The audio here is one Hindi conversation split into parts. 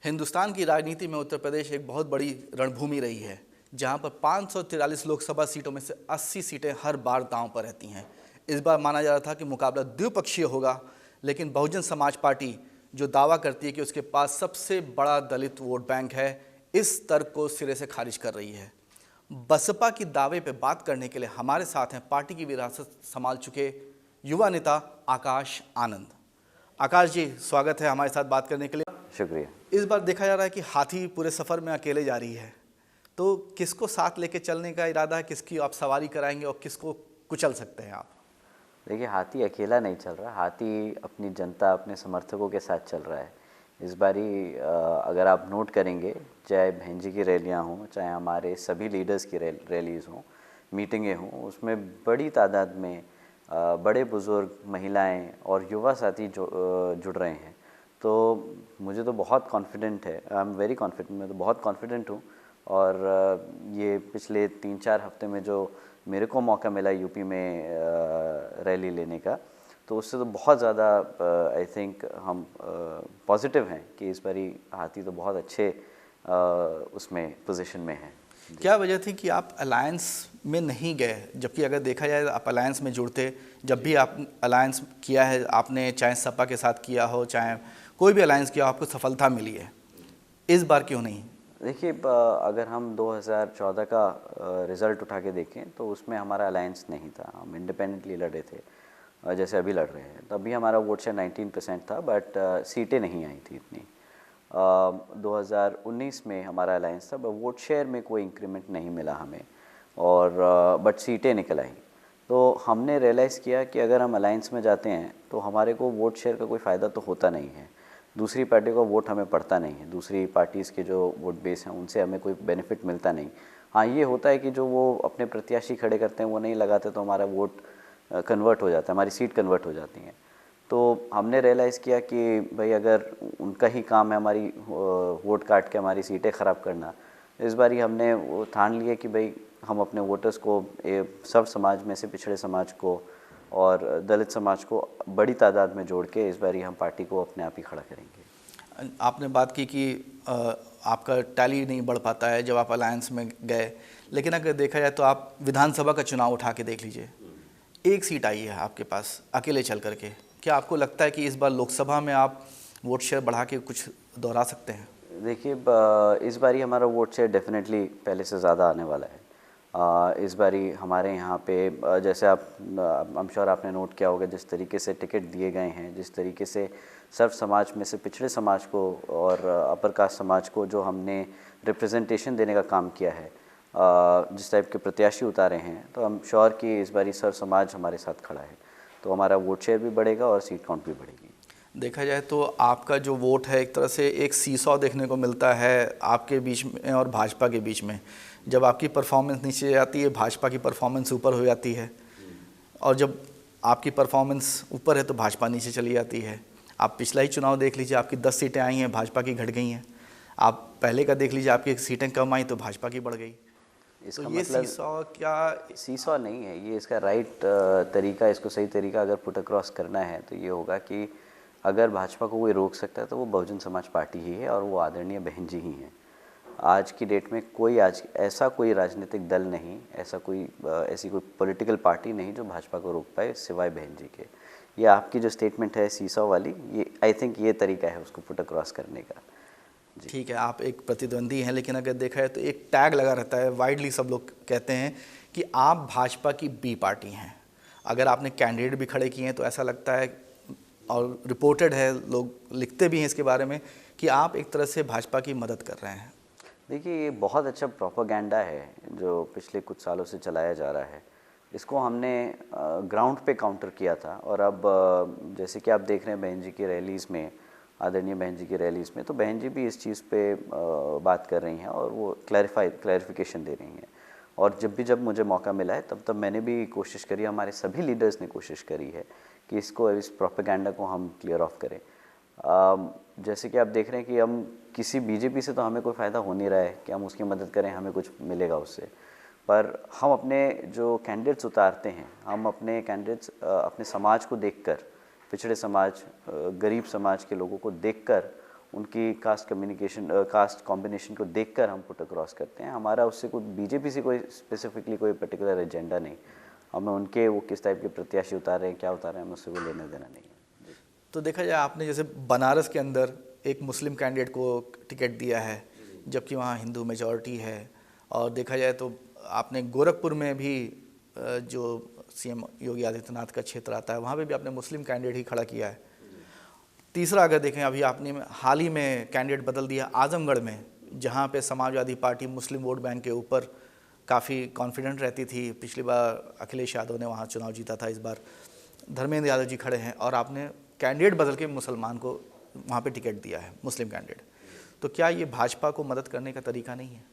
हिंदुस्तान की राजनीति में उत्तर प्रदेश एक बहुत बड़ी रणभूमि रही है, जहां पर 543 लोकसभा सीटों में से 80 सीटें हर बार दांव पर रहती हैं। इस बार माना जा रहा था कि मुकाबला द्विपक्षीय होगा, लेकिन बहुजन समाज पार्टी जो दावा करती है कि उसके पास सबसे बड़ा दलित वोट बैंक है, इस तर्क को सिरे से खारिज कर रही है। बसपा की दावे पर बात करने के लिए हमारे साथ हैं पार्टी की विरासत संभाल चुके युवा नेता आकाश आनंद। आकाश जी, स्वागत है हमारे साथ बात करने के लिए। शुक्रिया। इस बार देखा जा रहा है कि हाथी पूरे सफ़र में अकेले जा रही है, तो किसको साथ लेके चलने का इरादा है? किसकी आप सवारी कराएंगे और किसको कुचल सकते हैं आप? देखिए, हाथी अकेला नहीं चल रहा, हाथी अपनी जनता, अपने समर्थकों के साथ चल रहा है। इस बारी अगर आप नोट करेंगे, चाहे बहन जी की रैलियाँ हों, चाहे हमारे सभी लीडर्स की रैलीज़ हों, मीटिंगें हों, उसमें बड़ी तादाद में बड़े बुज़ुर्ग, महिलाएं और युवा साथी जुड़ रहे हैं। तो मुझे तो बहुत कॉन्फिडेंट है, आई एम वेरी कॉन्फिडेंट, मैं तो बहुत कॉन्फिडेंट हूँ। और ये पिछले 3-4 हफ्ते में जो मेरे को मौका मिला यूपी में रैली लेने का, तो उससे तो बहुत ज़्यादा आई थिंक हम पॉजिटिव हैं कि इस बारी हाथी तो बहुत अच्छे उसमें पोजीशन में है। क्या वजह थी कि आप अलायंस में नहीं गए, जबकि अगर देखा जाए आप अलायंस में जुड़ते? जब भी आप अलायंस किया है आपने, चाहे सपा के साथ किया हो, चाहे कोई भी अलायंस किया, आपको सफलता मिली है। इस बार क्यों नहीं? देखिए, अगर हम 2014 का रिज़ल्ट उठा के देखें तो उसमें हमारा अलायंस नहीं था, हम इंडिपेंडेंटली लड़े थे जैसे अभी लड़ रहे हैं। तभी हमारा वोट शेयर 19% था, बट सीटें नहीं आई थी इतनी। 2019 में हमारा अलायंस था, बट वोट शेयर में कोई इंक्रीमेंट नहीं मिला हमें, और बट सीटें निकल आई। तो हमने रियलाइज़ किया कि अगर हम अलायंस में जाते हैं तो हमारे को वोट शेयर का कोई फ़ायदा तो होता नहीं है, दूसरी पार्टी का वोट हमें पड़ता नहीं है, दूसरी पार्टीज़ के जो वोट बेस हैं उनसे हमें कोई बेनिफिट मिलता नहीं। हाँ, ये होता है कि जो वो अपने प्रत्याशी खड़े करते हैं वो नहीं लगाते तो हमारा वोट कन्वर्ट हो जाता है, हमारी सीट कन्वर्ट हो जाती हैं। तो हमने रियलाइज़ किया कि भाई अगर उनका ही काम है हमारी वोट काट के हमारी सीटें ख़राब करना, इस बारी हमने वो ठान लिया कि भाई हम अपने वोटर्स को, सब समाज में से पिछड़े समाज को और दलित समाज को बड़ी तादाद में जोड़ के इस बारी हम पार्टी को अपने आप ही खड़ा करेंगे। आपने बात की कि आपका टैली नहीं बढ़ पाता है जब आप अलायंस में गए, लेकिन अगर देखा जाए तो आप विधानसभा का चुनाव उठा के देख लीजिए, एक सीट आई है आपके पास अकेले चल करके। क्या आपको लगता है कि इस बार लोकसभा में आप वोट शेयर बढ़ा के कुछ दोहरा सकते हैं? देखिए, इस बारी हमारा वोट शेयर डेफिनेटली पहले से ज़्यादा आने वाला है। इस बारी हमारे यहाँ पे जैसे आप आई एम श्योर आपने नोट किया होगा, जिस तरीके से टिकट दिए गए हैं, जिस तरीके से सर्व समाज में से पिछड़े समाज को और अपर कास्ट समाज को जो हमने रिप्रेजेंटेशन देने का काम किया है, जिस टाइप के प्रत्याशी उतारे हैं, तो आई एम श्योर कि इस बारी सर्व समाज हमारे साथ खड़ा है, तो हमारा वोट शेयर भी बढ़ेगा और सीट काउंट भी बढ़ेगी। देखा जाए तो आपका जो वोट है, एक तरह से एक सीसॉ देखने को मिलता है आपके बीच में और भाजपा के बीच में। जब आपकी परफॉर्मेंस नीचे जाती है, भाजपा की परफॉर्मेंस ऊपर हो जाती है, और जब आपकी परफॉर्मेंस ऊपर है तो भाजपा नीचे चली जाती है। आप पिछला ही चुनाव देख लीजिए, आपकी 10 सीटें आई हैं, भाजपा की घट गई हैं। आप पहले का देख लीजिए, आपकी सीटें कम आई तो भाजपा की बढ़ गई। इसका तो ये मतलब सीसॉ क्या? सीसॉ नहीं है ये, इसका राइट तरीका, इसको सही तरीका अगर पुट अक्रॉस करना है तो ये होगा कि अगर भाजपा को कोई रोक सकता है तो वो बहुजन समाज पार्टी ही है, और वो आदरणीय बहन जी ही हैं। आज की डेट में कोई ऐसा कोई राजनीतिक दल नहीं, ऐसा कोई ऐसी कोई पॉलिटिकल पार्टी नहीं जो भाजपा को रोक पाए सिवाय बहन जी के। ये आपकी जो स्टेटमेंट है सीसॉ वाली, ये आई थिंक ये तरीका है उसको पुट अक्रॉस करने का। ठीक है, आप एक प्रतिद्वंदी हैं, लेकिन अगर देखा है तो एक टैग लगा रहता है, वाइडली सब लोग कहते हैं कि आप भाजपा की बी पार्टी हैं। अगर आपने कैंडिडेट भी खड़े किए हैं तो ऐसा लगता है, और रिपोर्टेड है, लोग लिखते भी हैं इसके बारे में, कि आप एक तरह से भाजपा की मदद कर रहे हैं। देखिए, ये बहुत अच्छा प्रोपेगेंडा है जो पिछले कुछ सालों से चलाया जा रहा है। इसको हमने ग्राउंड पे काउंटर किया था, और अब जैसे कि आप देख रहे हैं बहन जी की रैलीज़ में, आदरणीय बहन जी की रैलीज़ में, तो बहन जी भी इस चीज़ पे बात कर रही हैं और वो क्लैरिफिकेशन दे रही हैं। और जब मुझे मौका मिला है तब मैंने भी कोशिश करी, हमारे सभी लीडर्स ने कोशिश करी है कि इस प्रोपेगेंडा को हम क्लियर ऑफ करें। जैसे कि आप देख रहे हैं कि हम किसी बीजेपी से तो हमें कोई फ़ायदा हो नहीं रहा है कि हम उसकी मदद करें, हमें कुछ मिलेगा उससे, पर हम अपने जो कैंडिडेट्स उतारते हैं, हम अपने कैंडिडेट्स अपने समाज को देखकर, पिछड़े समाज, गरीब समाज के लोगों को देखकर उनकी कास्ट कॉम्बिनेशन को देखकर हम पुट अक्रॉस करते हैं। हमारा उससे कोई बीजेपी से कोई स्पेसिफिकली कोई पर्टिकुलर एजेंडा नहीं। हमें उनके वो किस टाइप के प्रत्याशी उतार रहे हैं, क्या उतार रहे हैं, हमें उससे कोई लेना देना नहीं है। तो देखा जाए आपने जैसे बनारस के अंदर एक मुस्लिम कैंडिडेट को टिकट दिया है, जबकि वहाँ हिंदू मेजॉरिटी है। और देखा जाए तो आपने गोरखपुर में भी जो सीएम योगी आदित्यनाथ का क्षेत्र आता है, वहाँ पे भी आपने मुस्लिम कैंडिडेट ही खड़ा किया है। तीसरा अगर देखें, अभी आपने हाल ही में कैंडिडेट बदल दिया आजमगढ़ में, जहाँ पे समाजवादी पार्टी मुस्लिम वोट बैंक के ऊपर काफ़ी कॉन्फिडेंट रहती थी। पिछली बार अखिलेश यादव ने वहाँ चुनाव जीता था, इस बार धर्मेंद्र यादव जी खड़े हैं और आपने कैंडिडेट बदल के मुसलमान को वहाँ पे टिकट दिया है, मुस्लिम कैंडिडेट। तो क्या ये भाजपा को मदद करने का तरीका नहीं है?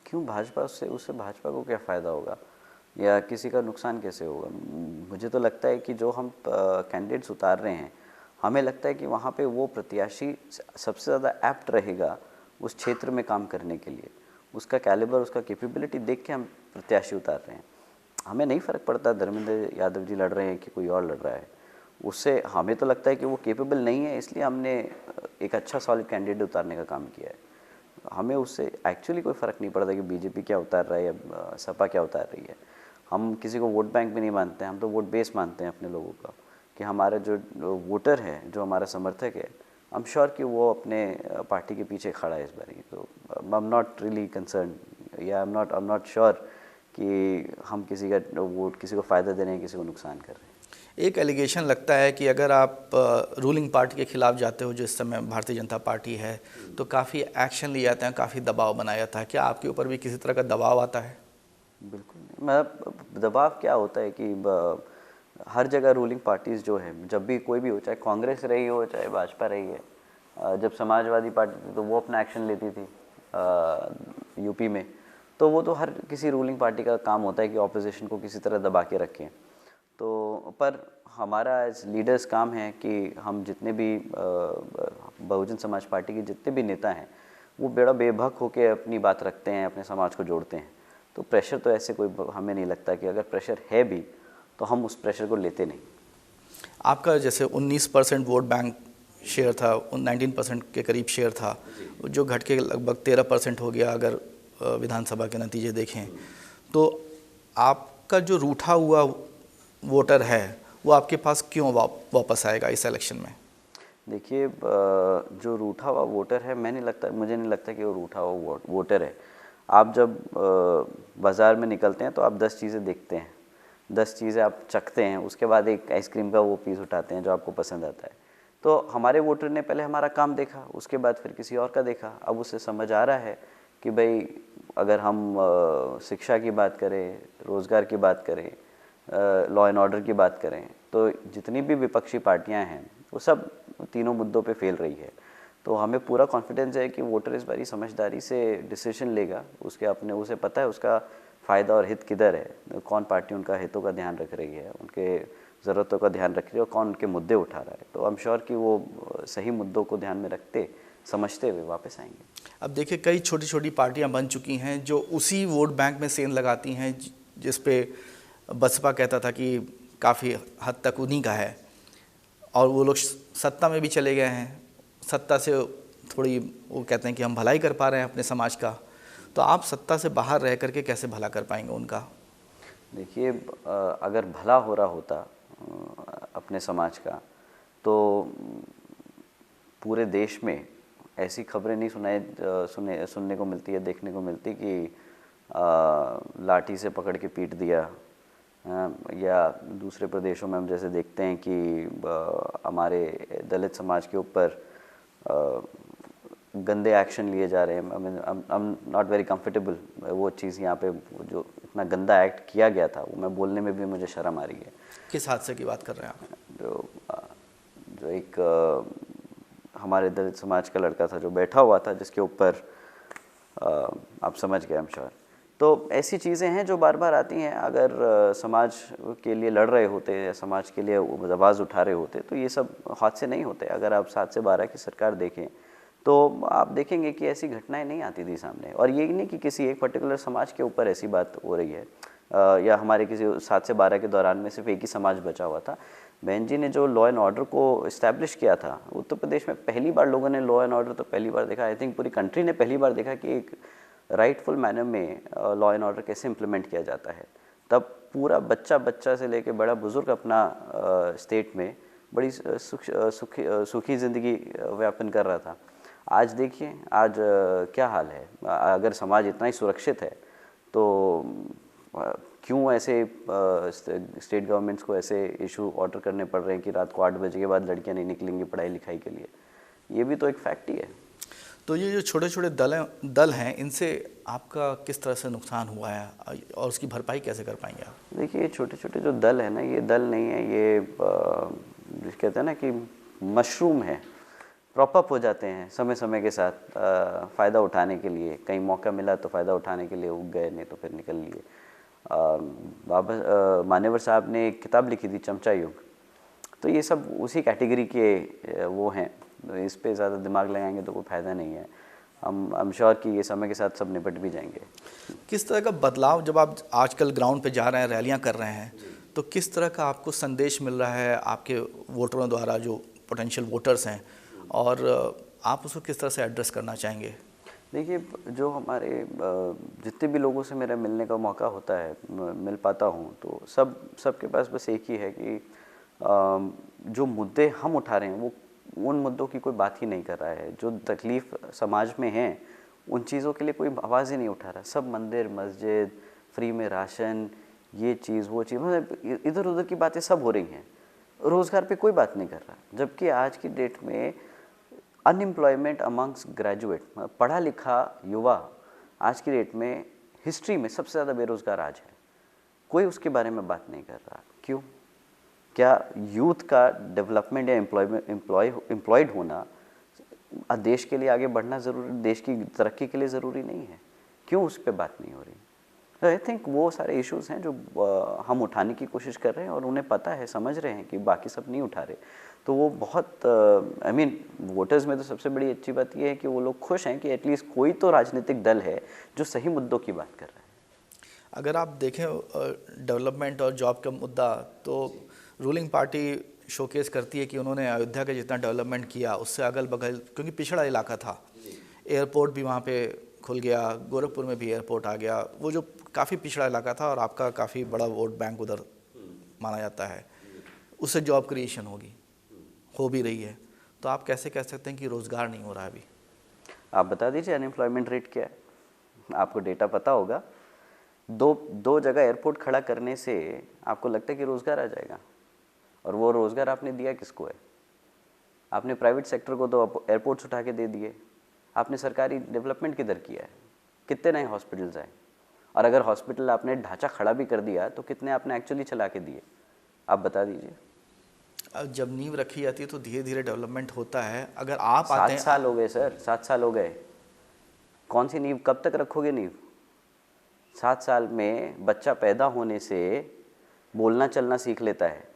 क्यों भाजपा उससे भाजपा को क्या फ़ायदा होगा या किसी का नुकसान कैसे होगा? मुझे तो लगता है कि जो हम कैंडिडेट्स उतार रहे हैं, हमें लगता है कि वहाँ पे वो प्रत्याशी सबसे ज़्यादा एप्ट रहेगा उस क्षेत्र में काम करने के लिए। उसका कैलिबर, उसका कैपेबिलिटी देख के हम प्रत्याशी उतार रहे हैं। हमें नहीं फ़र्क पड़ता धर्मेंद्र यादव जी लड़ रहे हैं कि कोई और लड़ रहा है। उससे हमें तो लगता है कि वो कैपेबल नहीं है, इसलिए हमने एक अच्छा सॉलिड कैंडिडेट उतारने का काम किया है। हमें उससे एक्चुअली कोई फ़र्क नहीं पड़ता कि बीजेपी क्या उतार रहा है या सपा क्या उतार रही है। हम किसी को वोट बैंक में नहीं मानते हैं, हम तो वोट बेस मानते हैं अपने लोगों का, कि हमारा जो वोटर है, जो हमारा समर्थक है, आई एम श्योर कि वो अपने पार्टी के पीछे खड़ा है इस बार। तो I am not really concern या आई एम नॉट श्योर कि हम किसी का वोट किसी को फ़ायदा दे रहे हैं, किसी को नुकसान कर रहे हैं। एक एलिगेशन लगता है कि अगर आप रूलिंग पार्टी के खिलाफ जाते हो, जो इस समय भारतीय जनता पार्टी है, तो काफ़ी एक्शन लिए जाते हैं, काफ़ी दबाव बनाया जाता है। क्या आपके ऊपर भी किसी तरह का दबाव आता है? बिल्कुल नहीं। मैं दबाव क्या होता है कि हर जगह रूलिंग पार्टीज़ जो है, जब भी कोई भी हो, चाहे कांग्रेस रही हो चाहे भाजपा रही है, जब समाजवादी पार्टी थी तो वो अपना एक्शन लेती थी यूपी में, तो वो तो हर किसी रूलिंग पार्टी का काम होता है कि ऑपोजिशन को किसी तरह दबा के रखें। तो पर हमारा एज लीडर्स काम है कि हम जितने भी बहुजन समाज पार्टी के जितने भी नेता हैं, वो बड़ा बेभक होकर अपनी बात रखते हैं, अपने समाज को जोड़ते हैं। तो प्रेशर तो ऐसे कोई हमें नहीं लगता कि अगर प्रेशर है भी तो हम उस प्रेशर को लेते नहीं। आपका जैसे 19% वोट बैंक शेयर था, 19% के करीब शेयर था, जो घट के लगभग 13% हो गया अगर विधानसभा के नतीजे देखें। तो आपका जो रूठा हुआ वोटर है वो आपके पास क्यों वापस आएगा इस इलेक्शन में? देखिए, जो रूठा हुआ वोटर है, मुझे नहीं लगता कि वो रूठा हुआ वोटर है। आप जब बाज़ार में निकलते हैं तो आप 10 चीज़ें देखते हैं, 10 चीज़ें आप चखते हैं, उसके बाद एक आइसक्रीम का वो पीस उठाते हैं जो आपको पसंद आता है। तो हमारे वोटर ने पहले हमारा काम देखा, उसके बाद फिर किसी और का देखा। अब उसे समझ आ रहा है कि भाई अगर हम शिक्षा की बात करें, रोज़गार की बात करें, लॉ एंड ऑर्डर की बात करें, तो जितनी भी विपक्षी पार्टियां हैं वो सब तीनों मुद्दों पे फेल रही है। तो हमें पूरा कॉन्फिडेंस है कि वोटर इस बारी समझदारी से डिसीजन लेगा। उसे पता है उसका फ़ायदा और हित किधर है, कौन पार्टी उनका हितों का ध्यान रख रही है, उनके ज़रूरतों का ध्यान रख रही है और कौन उनके मुद्दे उठा रहा है। तो आई एम श्योर कि वो सही मुद्दों को ध्यान में रखते समझते हुए वापस आएंगे। अब देखिए, कई छोटी छोटी पार्टियां बन चुकी हैं जो उसी वोट बैंक में सेंध लगाती हैं, जिस पे बसपा कहता था कि काफ़ी हद तक उन्हीं का है, और वो लोग सत्ता में भी चले गए हैं। सत्ता से थोड़ी वो कहते हैं कि हम भलाई कर पा रहे हैं अपने समाज का। तो आप सत्ता से बाहर रह करके कैसे भला कर पाएंगे उनका? देखिए, अगर भला हो रहा होता अपने समाज का, तो पूरे देश में ऐसी खबरें नहीं सुनने को मिलती है, देखने को मिलती कि लाठी से पकड़ के पीट दिया, या दूसरे प्रदेशों में हम जैसे देखते हैं कि हमारे दलित समाज के ऊपर गंदे एक्शन लिए जा रहे हैं। I am not very comfortable वो चीज़ यहाँ पे, जो इतना गंदा एक्ट किया गया था, वो मैं बोलने में भी मुझे शर्म आ रही है। किस हादसे की बात कर रहे हैं आप? जो एक हमारे दलित समाज का लड़का था जो बैठा हुआ था, जिसके ऊपर आप समझ गए, आई एम श्योर। तो ऐसी चीज़ें हैं जो बार बार आती हैं। अगर समाज के लिए लड़ रहे होते या समाज के लिए आवाज़ उठा रहे होते तो ये सब हादसे नहीं होते। अगर आप 7 से 12 की सरकार देखें तो आप देखेंगे कि ऐसी घटनाएं नहीं आती थी सामने। और ये नहीं कि किसी एक पर्टिकुलर समाज के ऊपर ऐसी बात हो रही है, या हमारे किसी 7 से 12 के दौरान में सिर्फ एक ही समाज बचा हुआ था। बहन जी ने जो लॉ एंड ऑर्डर को इस्टेब्लिश किया था, उत्तर प्रदेश में पहली बार लोगों ने लॉ एंड ऑर्डर तो पहली बार देखा, आई थिंक पूरी कंट्री ने पहली बार देखा कि एक राइटफुल मैनर में लॉ एंड ऑर्डर कैसे इम्प्लीमेंट किया जाता है। तब पूरा बच्चा से लेके बड़ा बुजुर्ग अपना स्टेट में बड़ी सुखी ज़िंदगी व्यापन कर रहा था। आज देखिए आज क्या हाल है। अगर समाज इतना ही सुरक्षित है तो क्यों ऐसे स्टेट गवर्नमेंट्स को ऐसे इशू ऑर्डर करने पड़ रहे हैं कि रात को 8 बजे के बाद लड़कियां नहीं निकलेंगी पढ़ाई लिखाई के लिए। ये भी तो एक फैक्ट ही है। तो ये जो छोटे छोटे दल हैं, इनसे आपका किस तरह से नुकसान हुआ है और उसकी भरपाई कैसे कर पाएंगे आप? देखिए छोटे छोटे जो दल है ना, ये दल नहीं है, ये कहते हैं ना कि मशरूम है, प्रॉपअप हो जाते हैं समय समय के साथ फ़ायदा उठाने के लिए। कहीं मौका मिला तो फ़ायदा उठाने के लिए उग गए, नहीं तो फिर निकल लिए। बाबा मानेवर साहब ने एक किताब लिखी थी चमचा युग, तो ये सब उसी कैटेगरी के वो हैं। इस पे ज़्यादा दिमाग लगाएंगे तो कोई फ़ायदा नहीं है। आई एम श्योर कि ये समय के साथ सब निपट भी जाएंगे। किस तरह का बदलाव, जब आप आजकल ग्राउंड पे जा रहे हैं, रैलियां कर रहे हैं, तो किस तरह का आपको संदेश मिल रहा है आपके वोटरों द्वारा, जो पोटेंशियल वोटर्स हैं, और आप उसको किस तरह से एड्रेस करना चाहेंगे? देखिए जो हमारे जितने भी लोगों से मेरा मिलने का मौका होता है, मिल पाता हूँ, तो सबके पास बस एक ही है कि जो मुद्दे हम उठा रहे हैं वो उन मुद्दों की कोई बात ही नहीं कर रहा है। जो तकलीफ़ समाज में है उन चीज़ों के लिए कोई आवाज़ ही नहीं उठा रहा। सब मंदिर मस्जिद, फ्री में राशन, ये चीज़ वो चीज़, मतलब इधर उधर की बातें सब हो रही हैं। रोज़गार पे कोई बात नहीं कर रहा। जबकि आज की डेट में अनएम्प्लॉयमेंट अमंग्स ग्रेजुएट, पढ़ा लिखा युवा आज की डेट में हिस्ट्री में सबसे ज़्यादा बेरोज़गार आज है। कोई उसके बारे में बात नहीं कर रहा। क्यों? क्या यूथ का डेवलपमेंट या एम्प्लॉयड होना देश के लिए आगे बढ़ना ज़रूरी, देश की तरक्की के लिए ज़रूरी नहीं है? क्यों उस पर बात नहीं हो रही? आई थिंक वो सारे इश्यूज़ हैं जो हम उठाने की कोशिश कर रहे हैं, और उन्हें पता है, समझ रहे हैं कि बाकी सब नहीं उठा रहे। तो वो बहुत आई मीन वोटर्स में तो सबसे बड़ी अच्छी बात ये है कि वो लोग खुश हैं कि एटलीस्ट कोई तो राजनीतिक दल है जो सही मुद्दों की बात कर रहा है। अगर आप देखें डेवलपमेंट और जॉब का मुद्दा, तो रूलिंग पार्टी शोकेस करती है कि उन्होंने अयोध्या का जितना डेवलपमेंट किया उससे अगल बगल, क्योंकि पिछड़ा इलाका था, एयरपोर्ट भी वहाँ पे खुल गया, गोरखपुर में भी एयरपोर्ट आ गया, वो जो काफ़ी पिछड़ा इलाका था, और आपका काफ़ी बड़ा वोट बैंक उधर माना जाता है, उससे जॉब क्रिएशन होगी, हो भी रही है। तो आप कैसे कह सकते हैं कि रोज़गार नहीं हो रहा है अभी? आप बता दीजिए अनएम्प्लॉयमेंट रेट क्या है, आपको डेटा पता होगा। दो जगह एयरपोर्ट खड़ा करने से आपको लगता है कि रोज़गार आ जाएगा, और वो रोज़गार आपने दिया किसको है? आपने प्राइवेट सेक्टर को तो एयरपोर्ट्स उठा के दे दिए। आपने सरकारी डेवलपमेंट किधर किया है? कितने नए हॉस्पिटल्स आए? और अगर हॉस्पिटल आपने ढांचा खड़ा भी कर दिया तो कितने आपने एक्चुअली चला के दिए? आप बता दीजिए। अब जब नींव रखी जाती है तो धीरे धीरे डेवलपमेंट होता है। अगर आप आते हैं, 7 साल हो गए सर, 7 साल हो गए। कौन सी नींव, कब तक रखोगे नींव? 7 साल में बच्चा पैदा होने से बोलना चलना सीख लेता है,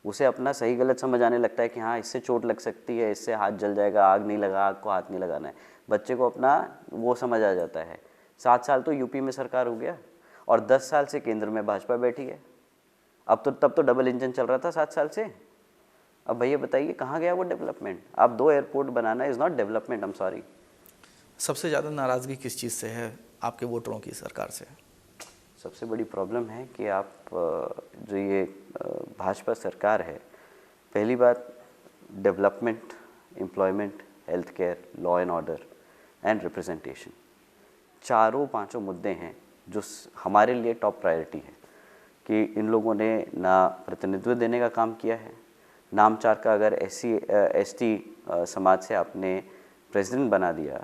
उसे अपना सही गलत समझ आने लगता है कि हाँ इससे चोट लग सकती है, इससे हाथ जल जाएगा, आग नहीं लगा, आग को हाथ नहीं लगाना है। बच्चे को अपना वो समझ आ जाता है। 7 साल तो यूपी में सरकार हो गया, और 10 साल से केंद्र में भाजपा बैठी है। तब तो डबल इंजन चल रहा था 7 साल से। अब भैया बताइए कहाँ गया वो डेवलपमेंट? आप 2 airport banana is not development, I am sorry. सबसे ज़्यादा नाराज़गी किस चीज़ से है आपके वोटरों की सरकार से? सबसे बड़ी प्रॉब्लम है कि आप जो ये भाजपा सरकार है, पहली बात development, employment, health care, law and order and representation, चारों पांचों मुद्दे हैं जो हमारे लिए टॉप प्रायोरिटी है। कि इन लोगों ने ना प्रतिनिधित्व देने का काम किया है, नामचार का अगर SC/ST समाज से आपने प्रेसिडेंट बना दिया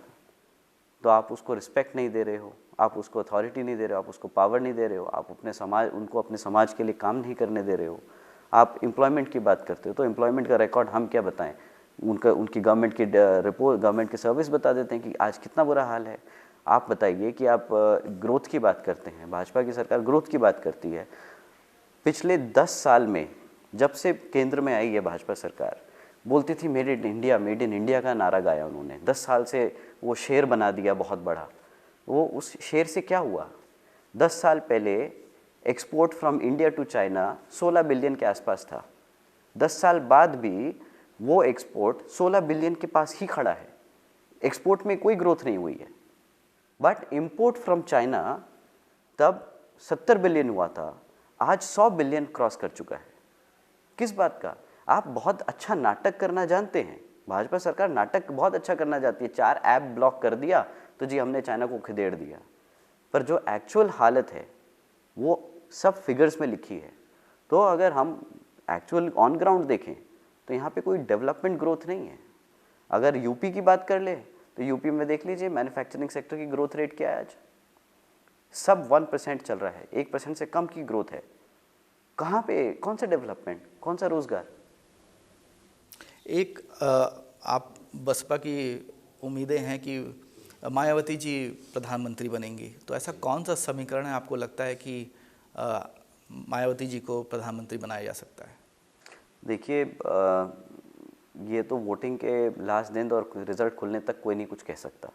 तो आप उसको रिस्पेक्ट नहीं दे रहे हो, आप उसको अथॉरिटी नहीं दे रहे हो, आप उसको पावर नहीं दे रहे हो, आप उनको अपने समाज के लिए काम नहीं करने दे रहे हो। आप एम्प्लॉयमेंट की बात करते हो तो एम्प्लॉयमेंट का रिकॉर्ड हम क्या बताएं? उनकी गवर्नमेंट की रिपोर्ट, गवर्नमेंट की सर्विस बता देते हैं कि आज कितना बुरा हाल है। आप बताइए कि आप ग्रोथ की बात करते हैं, भाजपा की सरकार ग्रोथ की बात करती है। पिछले 10 साल में जब से केंद्र में आई है भाजपा सरकार, बोलती थी मेड इन इंडिया का नारा गाया उन्होंने। 10 साल से वो शेर बना दिया बहुत बड़ा। वो उस शेर से क्या हुआ? 10 साल पहले export from India to China 16 billion के आसपास था। 10 साल बाद भी वो एक्सपोर्ट 16 बिलियन के पास ही खड़ा है, एक्सपोर्ट में कोई ग्रोथ नहीं हुई है। बट इंपोर्ट फ्रॉम चाइना तब 70 बिलियन हुआ था, आज 100 बिलियन क्रॉस कर चुका है। किस बात का? आप बहुत अच्छा नाटक करना जानते हैं, भाजपा सरकार नाटक बहुत अच्छा करना चाहती है, 4 ऐप ब्लॉक कर दिया तो जी हमने चाइना को खदेड़ दिया, पर जो एक्चुअल हालत है वो सब फिगर्स में लिखी है। तो अगर हम एक्चुअल ऑन ग्राउंड देखें तो यहाँ पे कोई डेवलपमेंट ग्रोथ नहीं है। अगर यूपी की बात कर ले तो यूपी में देख लीजिए मैन्युफैक्चरिंग सेक्टर की ग्रोथ रेट क्या है आज, सब 1% चल रहा है, 1% से कम की ग्रोथ है। कहाँ पे, कौन सा डेवलपमेंट, कौन सा रोजगार? एक आप बसपा की उम्मीदें हैं कि मायावती जी प्रधानमंत्री बनेंगी, तो ऐसा कौन सा समीकरण है आपको लगता है कि मायावती जी को प्रधानमंत्री बनाया जा सकता है? देखिए ये तो वोटिंग के लास्ट दिन और रिज़ल्ट खुलने तक कोई नहीं कुछ कह सकता,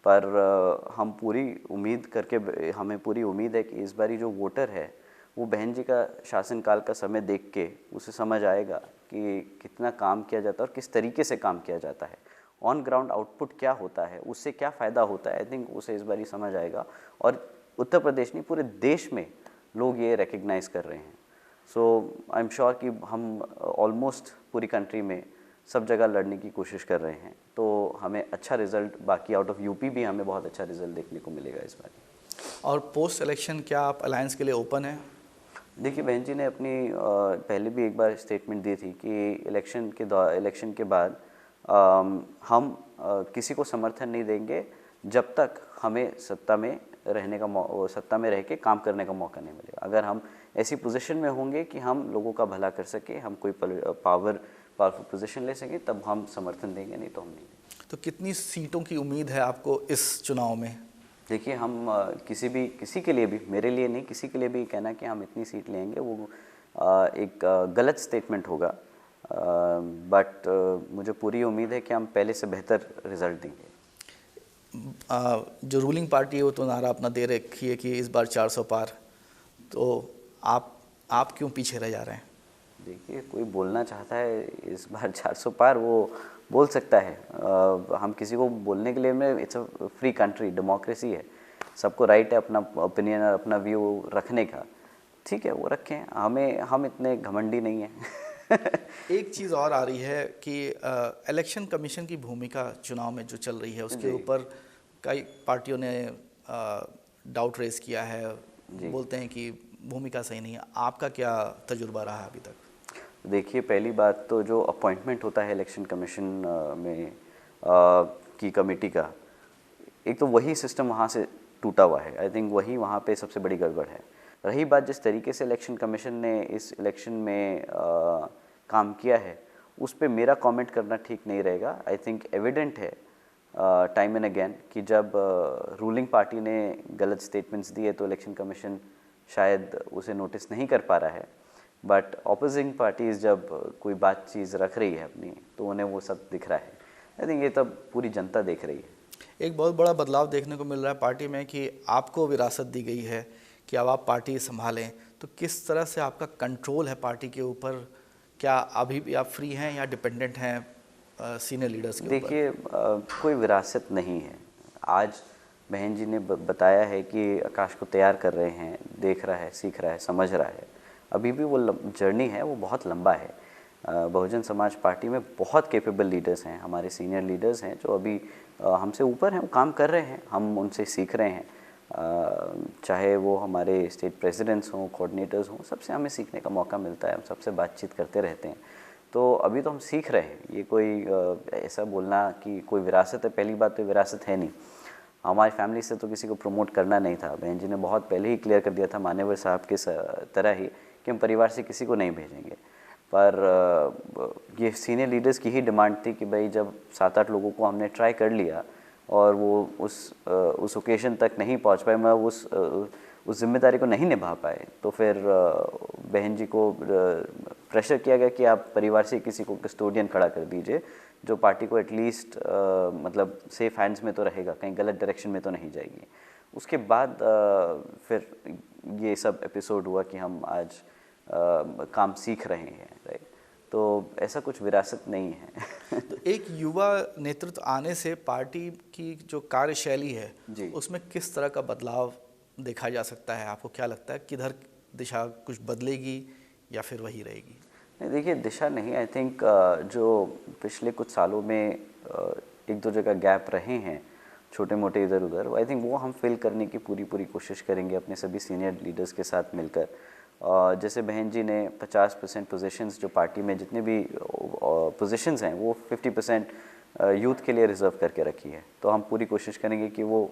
पर हम पूरी उम्मीद करके, हमें पूरी उम्मीद है कि इस बारी जो वोटर है वो बहन जी का शासनकाल का समय देख के उसे समझ आएगा कि कितना काम किया जाता है और किस तरीके से काम किया जाता है, ऑन ग्राउंड आउटपुट क्या होता है, उससे क्या फ़ायदा होता है। आई थिंक उसे इस बारी समझ आएगा और उत्तर प्रदेश नहीं पूरे देश में लोग ये रिकग्नाइज़ कर रहे हैं। सो आई एम श्योर कि हम ऑलमोस्ट पूरी कंट्री में सब जगह लड़ने की कोशिश कर रहे हैं, तो हमें अच्छा रिज़ल्ट, बाकी आउट ऑफ यूपी भी हमें बहुत अच्छा रिज़ल्ट देखने को मिलेगा इस बार। और पोस्ट इलेक्शन क्या आप अलायंस के लिए ओपन है? देखिए बहन जी ने अपनी पहले भी एक बार स्टेटमेंट दी थी कि इलेक्शन के बाद हम किसी को समर्थन नहीं देंगे जब तक हमें सत्ता में सत्ता में रह के काम करने का मौका नहीं मिलेगा। अगर हम ऐसी पोजीशन में होंगे कि हम लोगों का भला कर सके, हम कोई पावरफुल पोजीशन ले सके, तब हम समर्थन देंगे, नहीं तो हम नहीं देंगे। तो कितनी सीटों की उम्मीद है आपको इस चुनाव में? देखिए हम किसी के लिए भी, मेरे लिए नहीं, किसी के लिए भी कहना कि हम इतनी सीट लेंगे वो एक गलत स्टेटमेंट होगा, बट मुझे पूरी उम्मीद है कि हम पहले से बेहतर रिजल्ट देंगे। जो रूलिंग पार्टी है वो तो नारा अपना दे रखी है कि इस बार 400 पार, तो आप क्यों पीछे रह जा रहे हैं? देखिए कोई बोलना चाहता है इस बार 400 पार, वो बोल सकता है, हम किसी को बोलने के लिए में, it's a free country, democracy है, सबको राइट है अपना ओपिनियन और अपना व्यू रखने का, ठीक है वो रखें, हम इतने घमंडी नहीं हैं। एक चीज़ और आ रही है कि इलेक्शन कमीशन की भूमिका चुनाव में जो चल रही है उसके ऊपर कई पार्टियों ने डाउट रेज किया है, बोलते हैं कि भूमिका सही नहीं है। आपका क्या तजुर्बा रहा अभी तक? देखिए पहली बात तो जो अपॉइंटमेंट होता है इलेक्शन कमीशन में की कमेटी का, एक तो वही सिस्टम वहाँ से टूटा हुआ है, आई थिंक वही वहाँ पे सबसे बड़ी गड़बड़ है। रही बात जिस तरीके से इलेक्शन कमीशन ने इस इलेक्शन में काम किया है, उस पर मेरा कमेंट करना ठीक नहीं रहेगा। आई थिंक एविडेंट है टाइम एंड अगेन कि जब रूलिंग पार्टी ने गलत स्टेटमेंट्स दिए तो इलेक्शन कमीशन शायद उसे नोटिस नहीं कर पा रहा है, बट ऑपोजिंग पार्टीज़ जब कोई बात चीज़ रख रही है अपनी तो उन्हें वो सब दिख रहा है। आई थिंक ये तब पूरी जनता देख रही है। एक बहुत बड़ा बदलाव देखने को मिल रहा है पार्टी में कि आपको विरासत दी गई है कि अब आप पार्टी संभालें, तो किस तरह से आपका कंट्रोल है पार्टी के ऊपर? क्या अभी भी आप फ्री हैं या डिपेंडेंट हैं सीनियर लीडर्स के ऊपर? देखिए कोई विरासत नहीं है। आज बहन जी ने बताया है कि आकाश को तैयार कर रहे हैं, देख रहा है, सीख रहा है, समझ रहा है। अभी भी वो जर्नी है, वो बहुत लंबा है। बहुजन समाज पार्टी में बहुत कैपेबल लीडर्स हैं, हमारे सीनियर लीडर्स हैं जो अभी हमसे ऊपर हैं, वो काम कर रहे हैं, हम उनसे सीख रहे हैं। चाहे वो हमारे स्टेट प्रेसिडेंट्स हों, कोऑर्डिनेटर्स हों, सबसे हमें सीखने का मौका मिलता है, हम सबसे बातचीत करते रहते हैं। तो अभी तो हम सीख रहे हैं। ये कोई ऐसा बोलना कि कोई विरासत है, पहली बात तो विरासत है नहीं। हमारी फैमिली से तो किसी को प्रमोट करना नहीं था। बहन जी ने बहुत पहले ही क्लियर कर दिया था, मान्यवर साहब के तरह ही, कि हम परिवार से किसी को नहीं भेजेंगे। पर ये सीनियर लीडर्स की ही डिमांड थी कि भाई जब 7-8 लोगों को हमने ट्राई कर लिया और वो उस ओकेजन तक नहीं पहुंच पाए, मैं उस जिम्मेदारी को नहीं निभा पाए, तो फिर बहन जी को प्रेशर किया गया कि आप परिवार से किसी को कस्टोडियन खड़ा कर दीजिए जो पार्टी को एटलीस्ट मतलब सेफ हैंड्स में तो रहेगा, कहीं गलत डायरेक्शन में तो नहीं जाएगी। उसके बाद फिर ये सब एपिसोड हुआ कि हम आज काम सीख रहे हैं, राइट। तो ऐसा कुछ विरासत नहीं है। तो एक युवा नेतृत्व आने से पार्टी की जो कार्यशैली है जी। उसमें किस तरह का बदलाव देखा जा सकता है? आपको क्या लगता है किधर दिशा कुछ बदलेगी या फिर वही रहेगी? नहीं देखिए, दिशा नहीं, आई थिंक जो पिछले कुछ सालों में एक दो जगह गैप रहे हैं छोटे मोटे इधर उधर, आई थिंक वो हम फिल करने की पूरी पूरी कोशिश करेंगे अपने सभी सीनियर लीडर्स के साथ मिलकर। जैसे बहन जी ने 50% पोजीशंस जो पार्टी में जितने भी पोजीशंस हैं वो 50% यूथ के लिए रिजर्व करके रखी है। तो हम पूरी कोशिश करेंगे कि वो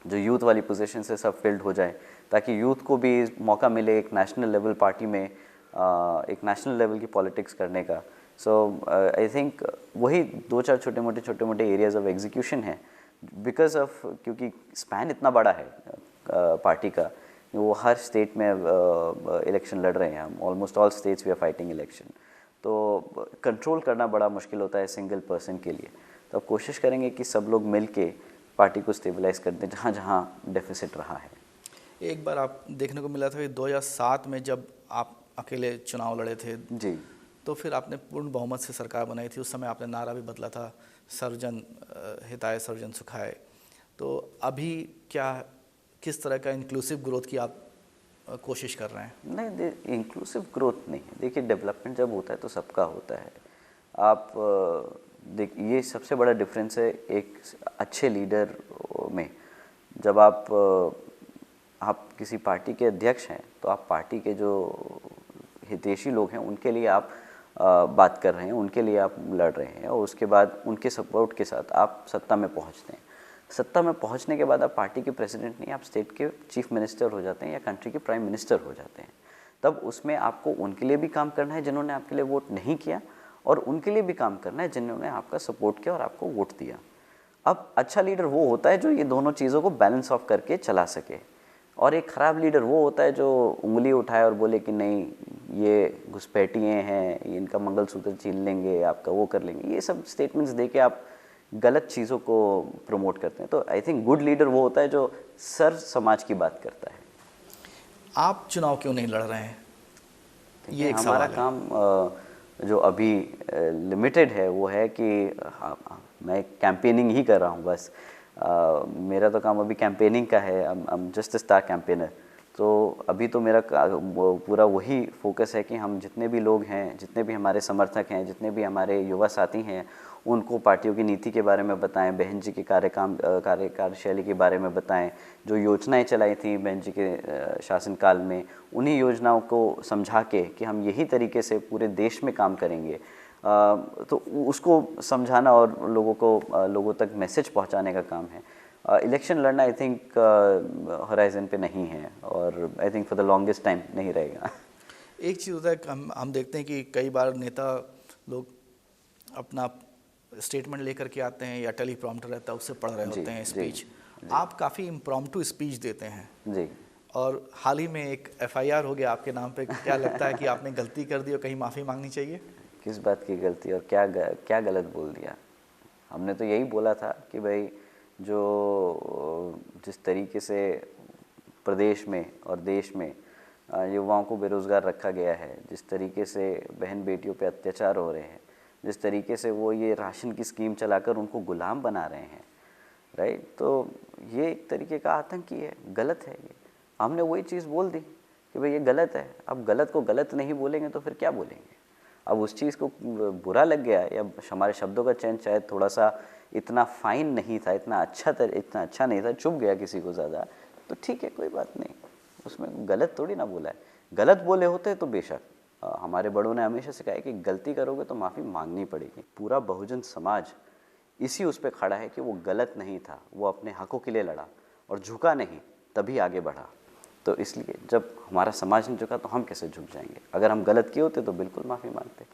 जो यूथ वाली पोजीशन से सब फिल्ड हो जाए, ताकि यूथ को भी मौका मिले एक नेशनल लेवल पार्टी में एक नेशनल लेवल की पॉलिटिक्स करने का। सो आई थिंक वही दो चार छोटे मोटे एरियाज ऑफ एग्जीक्यूशन है, बिकॉज ऑफ क्योंकि स्पैन इतना बड़ा है पार्टी का, वो हर स्टेट में इलेक्शन लड़ रहे हैं हम, almost all states we are fighting election, तो कंट्रोल करना बड़ा मुश्किल होता है सिंगल पर्सन के लिए। तो अब कोशिश करेंगे कि सब लोग मिल के पार्टी को स्टेबलाइज कर दें जहाँ जहाँ डेफिसिट रहा है। एक बार आप देखने को मिला था कि 2007 में जब आप अकेले चुनाव लड़े थे जी। तो फिर आपने पूर्ण बहुमत से सरकार बनाई थी। उस समय आपने नारा भी बदला था, सर्वजन हिताय सर्वजन सुखाय। तो अभी क्या किस तरह का इंक्लूसिव ग्रोथ की आप कोशिश कर रहे हैं? नहीं, इंक्लूसिव ग्रोथ नहीं है। देखिए, डेवलपमेंट जब होता है तो सबका होता है। आप ये सबसे बड़ा डिफरेंस है एक अच्छे लीडर में। जब आप किसी पार्टी के अध्यक्ष हैं तो आप पार्टी के जो हितैषी लोग हैं उनके लिए आप बात कर रहे हैं, उनके लिए आप लड़ रहे हैं, और उसके बाद उनके सपोर्ट के साथ आप सत्ता में पहुंचते हैं। सत्ता में पहुंचने के बाद आप पार्टी के प्रेसिडेंट नहीं, आप स्टेट के चीफ मिनिस्टर हो जाते हैं या कंट्री के प्राइम मिनिस्टर हो जाते हैं। तब उसमें आपको उनके लिए भी काम करना है जिन्होंने आपके लिए वोट नहीं किया, और उनके लिए भी काम करना है जिन्होंने आपका सपोर्ट किया और आपको वोट दिया। अब अच्छा लीडर वो होता है जो ये दोनों चीज़ों को बैलेंस ऑफ करके चला सके, और एक ख़राब लीडर वो होता है जो उंगली उठाए और बोले कि नहीं ये घुसपैठिए हैं, इनका मंगलसूत्र छीन लेंगे, आपका वो कर लेंगे, ये सब स्टेटमेंट्स दे के आप गलत चीज़ों को प्रमोट करते हैं। तो आई थिंक गुड लीडर वो होता है जो सर्व समाज की बात करता है। आप चुनाव क्यों नहीं लड़ रहे हैं? ये एक हमारा सवाल है। काम जो अभी लिमिटेड है वो है कि मैं कैंपेनिंग ही कर रहा हूँ बस। मेरा तो काम अभी कैंपेनिंग का है। I am just a star campaigner. तो अभी तो मेरा पूरा वही फोकस है कि हम जितने भी लोग हैं, जितने भी हमारे समर्थक हैं, जितने भी हमारे युवा साथी हैं, उनको पार्टियों की नीति के बारे में बताएं, बहन जी के कार्यशैली के बारे में बताएं, जो योजनाएं चलाई थी बहन जी के शासनकाल में, उन्हीं योजनाओं को समझा के कि हम यही तरीके से पूरे देश में काम करेंगे, तो उसको समझाना और लोगों तक मैसेज पहुंचाने का काम है। इलेक्शन लड़ना आई थिंक होराइजन पे नहीं है, और I think for the longest time नहीं रहेगा। एक चीज़ होता है कि हम देखते हैं कि कई बार नेता लोग अपना स्टेटमेंट लेकर के आते हैं या टेलीप्रॉम्प्टर रहता है उससे पढ़ रहे होते हैं स्पीच। आप काफ़ी इम्प्रॉम्प्टू स्पीच देते हैं जी। और हाल ही में एक FIR हो गया आपके नाम पे। क्या लगता है कि आपने गलती कर दी और कहीं माफ़ी मांगनी चाहिए? किस बात की गलती और क्या गलत बोल दिया? हमने तो यही बोला था कि भाई जिस तरीके से प्रदेश में और देश में युवाओं को बेरोज़गार रखा गया है, जिस तरीके से बहन बेटियों पे अत्याचार हो रहे हैं, जिस तरीके से वो ये राशन की स्कीम चलाकर उनको गुलाम बना रहे हैं, राइट, तो ये एक तरीके का आतंकी है, गलत है ये। हमने वही चीज़ बोल दी कि भाई ये गलत है। अब गलत को गलत नहीं बोलेंगे तो फिर क्या बोलेंगे? अब उस चीज़ को बुरा लग गया, या हमारे शब्दों का चयन शायद थोड़ा सा इतना फाइन नहीं था, इतना अच्छा नहीं था, चुभ गया किसी को ज़्यादा, तो ठीक है, कोई बात नहीं, उसमें गलत थोड़ी ना बोला है। गलत बोले होते तो बेशक हमारे बड़ों ने हमेशा सिखाया कि गलती करोगे तो माफ़ी मांगनी पड़ेगी। पूरा बहुजन समाज इसी उस पर खड़ा है कि वो गलत नहीं था, वो अपने हकों के लिए लड़ा और झुका नहीं, तभी आगे बढ़ा। तो इसलिए जब हमारा समाज नहीं झुका तो हम कैसे झुक जाएंगे? अगर हम गलत किए होते तो बिल्कुल माफ़ी मांगते।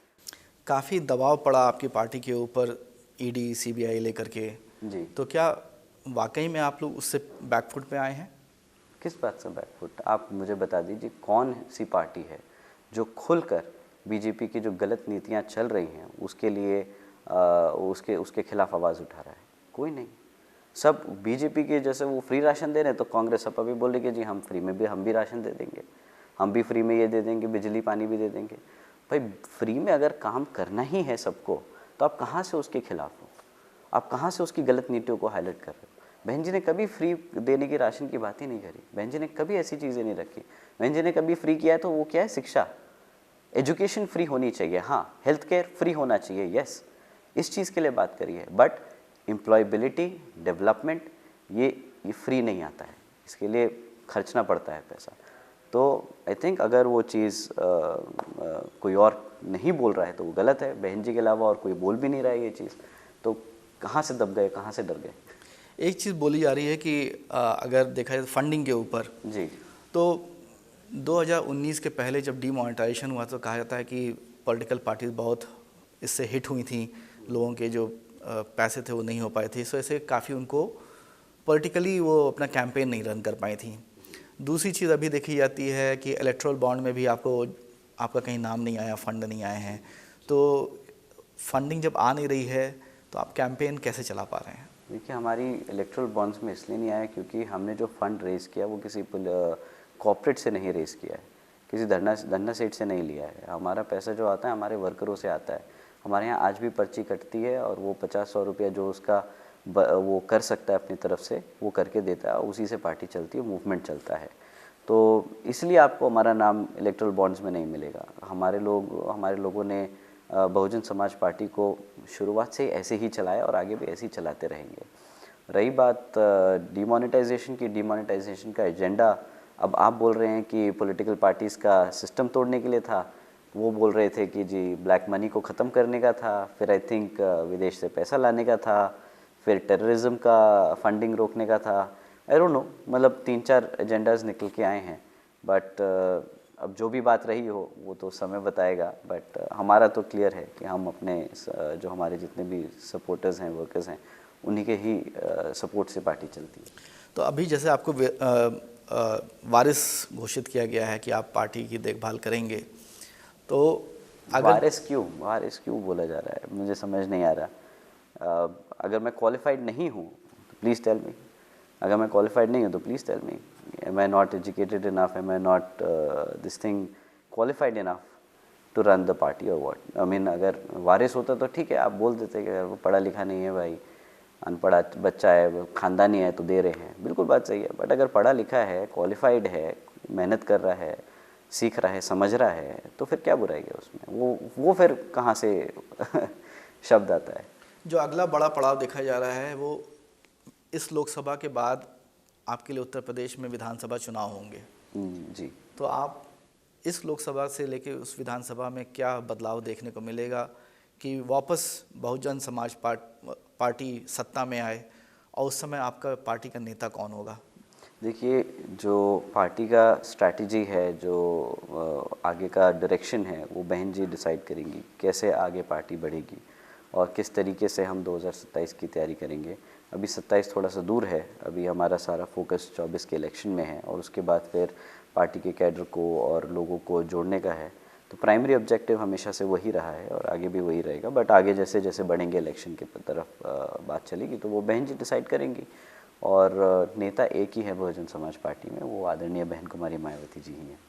काफ़ी दबाव पड़ा आपकी पार्टी के ऊपर ED CBI लेकर के जी। तो क्या वाकई में आप लोग उससे बैकफुट पे आए हैं? किस बात से बैकफुट? आप मुझे बता दीजिए कौन सी पार्टी है जो खुलकर बीजेपी की जो गलत नीतियां चल रही हैं उसके लिए उसके खिलाफ आवाज़ उठा रहा है? कोई नहीं। सब बीजेपी के जैसे वो फ्री राशन दे रहे हैं तो कांग्रेस सपा भी बोल रही कि जी हम फ्री में भी हम भी राशन दे देंगे, हम भी फ्री में ये दे देंगे, बिजली पानी भी दे देंगे। भाई फ्री में अगर काम करना ही है सबको, तो आप कहाँ से उसके खिलाफ हो? आप कहाँ से उसकी गलत नीतियों को हाईलाइट कर रहे हो? बहन जी ने कभी फ्री देने की राशन की बात ही नहीं करी। बहन जी ने कभी ऐसी चीज़ें नहीं रखी। बहन जी ने कभी फ्री किया है तो वो क्या है? शिक्षा, एजुकेशन फ्री होनी चाहिए, हाँ, हेल्थ केयर फ्री होना चाहिए, यस, इस चीज़ के लिए बात करी है। बट एम्प्लॉयबिलिटी, डेवलपमेंट, ये फ्री नहीं आता है, इसके लिए खर्चना पड़ता है पैसा। तो आई थिंक अगर वो चीज़ कोई और नहीं बोल रहा है तो वो गलत है। बहन जी के अलावा और कोई बोल भी नहीं रहा है ये चीज़, तो कहाँ से दब गए, कहाँ से डर गए? एक चीज़ बोली जा रही है कि अगर देखा जाए फंडिंग के ऊपर, जी तो 2019 के पहले जब डीमोनेटाइजेशन हुआ तो कहा जाता है कि पॉलिटिकल पार्टीज बहुत इससे हिट हुई थी, लोगों के जो पैसे थे वो नहीं हो पाए थे, इस वजह से काफ़ी उनको पॉलिटिकली वो अपना कैंपेन नहीं रन कर पाई थी। दूसरी चीज़ अभी देखी जाती है कि इलेक्ट्रल बॉन्ड में भी आपका कहीं नाम नहीं आया, फंड नहीं आए हैं, तो फंडिंग जब आ नहीं रही है तो आप कैंपेन कैसे चला पा रहे हैं? देखिए, हमारी इलेक्ट्रल बॉन्ड्स में इसलिए नहीं आया क्योंकि हमने जो फंड रेज़ किया वो किसी कॉर्पोरेट से नहीं रेज़ किया है, किसी धन्ना सेठ से नहीं लिया है। हमारा पैसा जो आता है हमारे वर्करों से आता है। हमारे यहाँ आज भी पर्ची कटती है और वो 50-100 रुपया जो उसका वो कर सकता है अपनी तरफ से, वो करके देता है, उसी से पार्टी चलती है, मूवमेंट चलता है। तो इसलिए आपको हमारा नाम इलेक्ट्रल बॉन्ड्स में नहीं मिलेगा। हमारे लोगों ने बहुजन समाज पार्टी को शुरुआत से ऐसे ही चलाया और आगे भी ऐसे ही चलाते रहेंगे। रही बात डिमोनेटाइजेशन का एजेंडा, अब आप बोल रहे हैं कि पॉलिटिकल पार्टीज़ का सिस्टम तोड़ने के लिए था, वो बोल रहे थे कि जी ब्लैक मनी को ख़त्म करने का था, फिर आई थिंक विदेश से पैसा लाने का था, फिर टेररिज्म का फंडिंग रोकने का था। आई डोंट नो, मतलब 3-4 एजेंडाज निकल के आए हैं, बट अब जो भी बात रही हो वो तो समय बताएगा। बट हमारा तो क्लियर है कि हम अपने जो हमारे जितने भी सपोर्टर्स हैं, वर्कर्स हैं, उन्हीं के ही सपोर्ट से पार्टी चलती है। तो अभी जैसे आपको वारिस घोषित किया गया है कि आप पार्टी की देखभाल करेंगे, तो अगर वारिस क्यों बोला जा रहा है, मुझे समझ नहीं आ रहा। अगर मैं क्वालिफाइड नहीं हूँ तो प्लीज़ टेल मी। अगर मैं क्वालिफाइड नहीं हूँ तो please tell me, am I not educated enough, am I not this thing qualified enough to run the party और व्हाट? आई मीन, अगर वारिस होता तो ठीक है, आप बोल देते कि अगर वो पढ़ा लिखा नहीं है भाई, अनपढ़ा बच्चा है, वो खानदानी है तो दे रहे हैं, बिल्कुल बात सही है। बट अगर पढ़ा लिखा है, क्वालिफाइड है, मेहनत कर रहा है, सीख रहा है, समझ रहा है, तो फिर क्या बुराई है उसमें? वो फिर कहाँ से शब्द आता है? जो अगला बड़ा पड़ाव देखा जा रहा है वो इस लोकसभा के बाद आपके लिए उत्तर प्रदेश में विधानसभा चुनाव होंगे। जी, तो आप इस लोकसभा से लेकर उस विधानसभा में क्या बदलाव देखने को मिलेगा कि वापस बहुजन समाज पार्टी सत्ता में आए, और उस समय आपका पार्टी का नेता कौन होगा? देखिए, जो पार्टी का स्ट्रैटेजी है, जो आगे का डायरेक्शन है, वो बहन जी डिसाइड करेंगी कैसे आगे पार्टी बढ़ेगी और किस तरीके से हम 2027 की तैयारी करेंगे। अभी 27 थोड़ा सा दूर है, अभी हमारा सारा फोकस 24 के इलेक्शन में है और उसके बाद फिर पार्टी के कैडर को और लोगों को जोड़ने का है। तो प्राइमरी ऑब्जेक्टिव हमेशा से वही रहा है और आगे भी वही रहेगा। बट आगे जैसे जैसे बढ़ेंगे इलेक्शन की तरफ बात चलेगी तो वो बहन जी डिसाइड करेंगी। और नेता एक ही है बहुजन समाज पार्टी में, वो आदरणीय बहन कुमारी मायावती जी ही हैं।